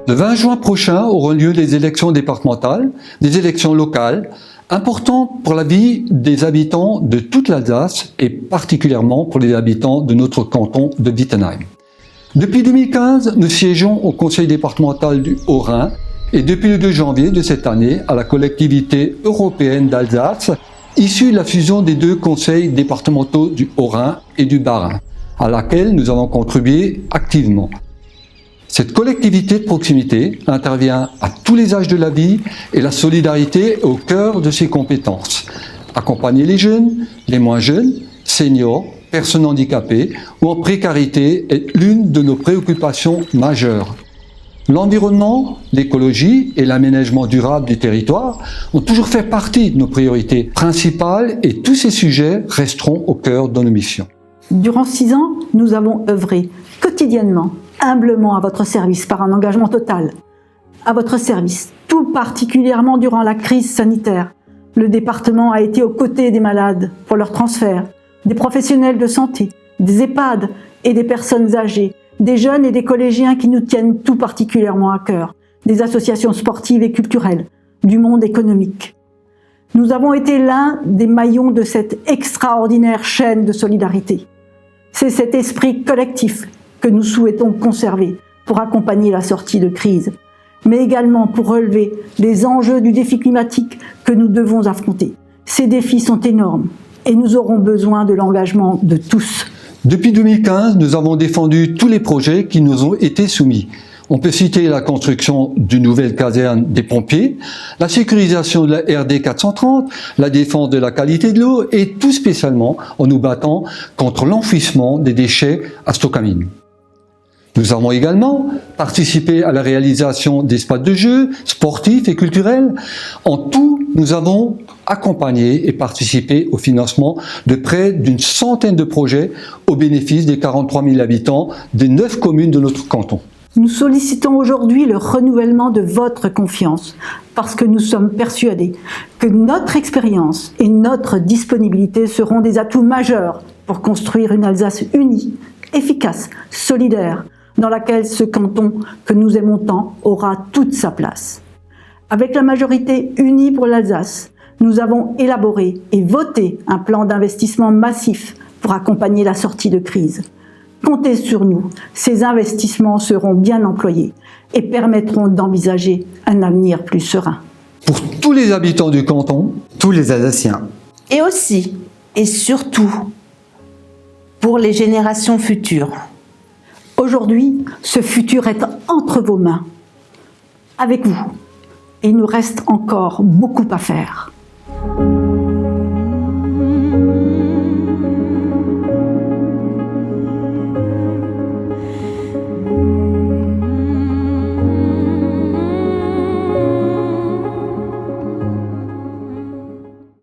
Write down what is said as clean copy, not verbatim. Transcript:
Le 20 juin prochain auront lieu les élections départementales, des élections locales, importantes pour la vie des habitants de toute l'Alsace et particulièrement pour les habitants de notre canton de Wittenheim. Depuis 2015, nous siégeons au conseil départemental du Haut-Rhin et depuis le 2 janvier de cette année à la collectivité européenne d'Alsace, issue de la fusion des deux conseils départementaux du Haut-Rhin et du Bas-Rhin, à laquelle nous avons contribué activement. Cette collectivité de proximité intervient à tous les âges de la vie et la solidarité est au cœur de ses compétences. Accompagner les jeunes, les moins jeunes, seniors, personnes handicapées ou en précarité est l'une de nos préoccupations majeures. L'environnement, l'écologie et l'aménagement durable du territoire ont toujours fait partie de nos priorités principales et tous ces sujets resteront au cœur de nos missions. Durant 6 ans, nous avons œuvré quotidiennement, humblement à votre service par un engagement total. À votre service, tout particulièrement durant la crise sanitaire. Le département a été aux côtés des malades pour leur transfert, des professionnels de santé, des EHPAD et des personnes âgées, des jeunes et des collégiens qui nous tiennent tout particulièrement à cœur, des associations sportives et culturelles, du monde économique. Nous avons été l'un des maillons de cette extraordinaire chaîne de solidarité. C'est cet esprit collectif que nous souhaitons conserver pour accompagner la sortie de crise, mais également pour relever les enjeux du défi climatique que nous devons affronter. Ces défis sont énormes et nous aurons besoin de l'engagement de tous. Depuis 2015, nous avons défendu tous les projets qui nous ont été soumis. On peut citer la construction d'une nouvelle caserne des pompiers, la sécurisation de la RD 430, la défense de la qualité de l'eau et tout spécialement en nous battant contre l'enfouissement des déchets à Stockamine. Nous avons également participé à la réalisation d'espaces de jeux sportifs et culturels. En tout, nous avons accompagné et participé au financement de près d'une centaine de projets au bénéfice des 43 000 habitants des 9 communes de notre canton. Nous sollicitons aujourd'hui le renouvellement de votre confiance parce que nous sommes persuadés que notre expérience et notre disponibilité seront des atouts majeurs pour construire une Alsace unie, efficace, solidaire, dans laquelle ce canton que nous aimons tant aura toute sa place. Avec la majorité unie pour l'Alsace, nous avons élaboré et voté un plan d'investissement massif pour accompagner la sortie de crise. Comptez sur nous, ces investissements seront bien employés et permettront d'envisager un avenir plus serein. Pour tous les habitants du canton, tous les Alsaciens. Et aussi, et surtout, pour les générations futures. Aujourd'hui, ce futur est entre vos mains, avec vous. Et il nous reste encore beaucoup à faire.